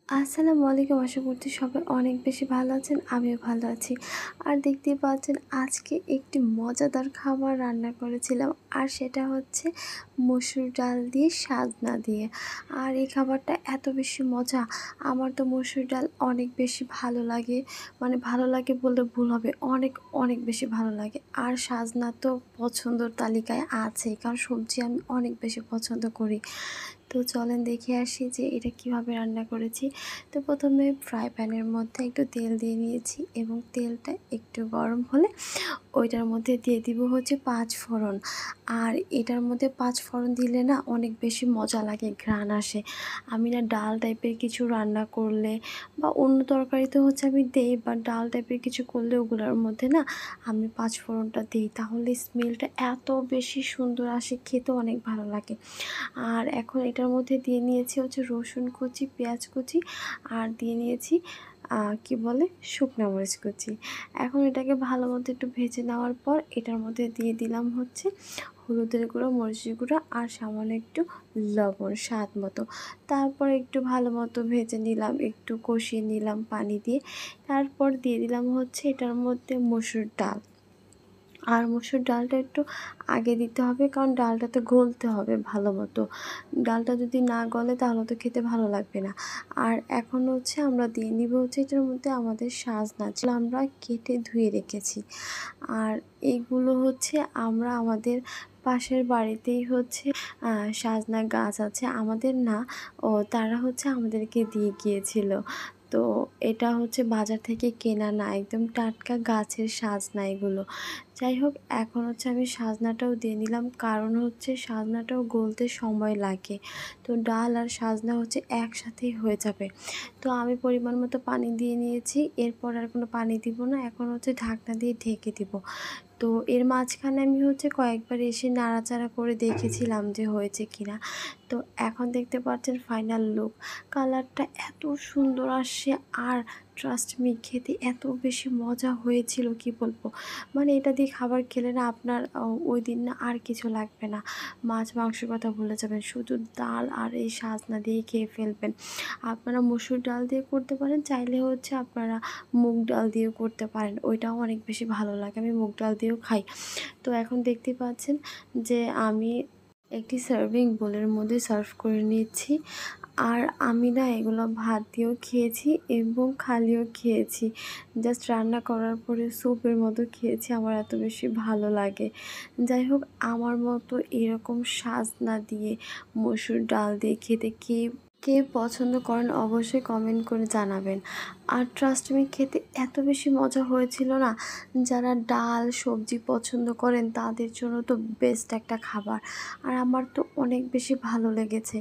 আসসালামু আলাইকুম। আশা করছি সবাই অনেক বেশি ভালো আছেন। আমিও ভালো আছি। আর দেখতেই পাচ্ছেন আজকে একটি মজাদার খাবার রান্না করেছিলাম। আর সেটা হচ্ছে মসুর ডাল দিয়ে সাজনা দিয়ে। আর এই খাবারটা এত বেশি মজা। আমার তো মসুর ডাল অনেক বেশি ভালো লাগে। মানে ভালো লাগে বললে ভুল হবে। অনেক, অনেক বেশি ভালো লাগে। আর সাজনা তো পছন্দর তালিকায় আছেই। কারণ সবজি আমি অনেক বেশি পছন্দ করি। তো চলেন দেখে আসি যে এটা কিভাবে রান্না করেছি। তো প্রথমে ফ্রাই প্যানের মধ্যে একটু তেল দিয়ে নিয়েছি এবং তেলটা একটু গরম হলে ওইটার মধ্যে দিয়ে দিব হচ্ছে ৫ ফোড়ন। আর এটার মধ্যে ৫ ফোড়ন দিলে না অনেক বেশি মজা লাগে, ঘ্রাণ আসে। আমি না ডাল টাইপের কিছু রান্না করলে বা অন্য তরকারিতে হচ্ছে আমি দেই, বা ডাল টাইপের কিছু করলে ওগুলোর মধ্যে না আমি ৫ ফোড়নটা দিই, তাহলে স্মেলটা এত বেশি সুন্দর আসে, খেতেও অনেক ভালো লাগে। আর এখন এটার মধ্যে দিয়ে নিয়েছি হচ্ছে রসুন কুচি, পেঁয়াজ কুচি, আর দিয়ে নিয়েছি কি বলে শুকনো মরিচ কুচি। এখন এটাকে ভালো মতো একটু ভেজে নেওয়ার পর এটার মধ্যে দিয়ে দিলাম হচ্ছে হলুদের গুঁড়ো, মরিচের গুঁড়ো আর সামান্য একটু লবণ স্বাদ মতো। তারপর একটু ভালো মতো ভেজে নিলাম, একটু কষিয়ে নিলাম পানি দিয়ে। তারপর দিয়ে দিলাম হচ্ছে এটার মধ্যে মসুর ডাল। আর মসুর ডালটা একটু আগে দিতে হবে, কারণ ডালটা তো গলতে হবে ভালো মতো। ডালটা যদি না গলে তাহলে তো খেতে ভালো লাগবে না। আর এখন হচ্ছে আমরা দিয়ে নিব হচ্ছে এটার মধ্যে আমাদের সাজনা, যেগুলো আমরা কেটে ধুয়ে রেখেছি। আর এইগুলো হচ্ছে আমরা আমাদের পাশের বাড়িতেই হচ্ছে সাজনা গাছ আছে, আমাদের না। ও তারা হচ্ছে আমাদেরকে দিয়ে গিয়েছিল। তো এটা হচ্ছে বাজার থেকে কেনা না, একদম টাটকা গাছের সাজনা এগুলো। যাই হোক, এখন হচ্ছে আমি সাজনাটাও দিয়ে নিলাম, কারণ হচ্ছে সাজনাটাও গলতে সময় লাগে। তো ডাল আর সাজনা হচ্ছে একসাথেই হয়ে যাবে। তো আমি পরিমাণ মতো পানি দিয়ে নিয়েছি, এরপর আর কোনো পানি দিব না। এখন হচ্ছে ঢাকনা দিয়ে ঢেকে দিব। তো এর মাঝখানে আমি হচ্ছে কয়েকবার এসে নাড়াচাড়া করে দেখেছিলাম যে হয়েছে কিনা। তো এখন দেখতে পাচ্ছেন ফাইনাল লুক। কালারটা এত সুন্দর আসছে, আর ট্রাস্ট মি খেতে এত বেশি মজা হয়েছিল কি বলবো। মানে এটা দিয়ে খাবার খেলে না আপনার ওই দিন না আর কিছু লাগবে না। মাছ মাংসের কথা ভুলে যাবেন, শুধু ডাল আর এই সাজনা দিয়ে খেয়ে ফেলবেন। আপনারা মসুর ডাল দিয়ে করতে পারেন, চাইলে হচ্ছে আপনারা মুগ ডাল দিয়েও করতে পারেন, ওইটাও অনেক বেশি ভালো লাগে। আমি মুগ ডাল দিয়েও খাই। তো এখন দেখতেই পাচ্ছেন যে আমি একটি সার্ভিং বোলের মধ্যে সার্ভ করে নিচ্ছি। আর আমি না এগুলো ভাত দিয়েও খেয়েছি এবং খালিও খেয়েছি। জাস্ট রান্না করার পরে স্যুপের মতো খেয়েছি, আমার এত বেশি ভালো লাগে। যাই হোক, আমার মতো এরকম সাজনা দিয়ে মসুর ডাল দিয়ে খেতে কে কে পছন্দ করেন অবশ্যই কমেন্ট করে জানাবেন। আর ট্রাস্ট মি খেতে এত বেশি মজা হয়েছিল না, যারা ডাল সবজি পছন্দ করেন তাদের জন্য তো বেস্ট একটা খাবার। আর আমার তো অনেক বেশি ভালো লেগেছে।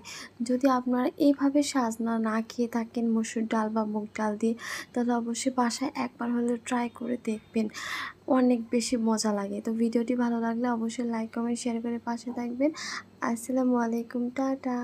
যদি আপনারা এইভাবে সাজনা না খেয়ে থাকেন মসুর ডাল বা মুগ ডাল দিয়ে, তাহলে অবশ্যই বাসায় একবার হলেও ট্রাই করে দেখবেন, অনেক বেশি মজা লাগে। তো ভিডিওটি ভালো লাগলে অবশ্যই লাইক কমেন্ট শেয়ার করে পাশে থাকবেন। আসসালামু আলাইকুম, টাটা।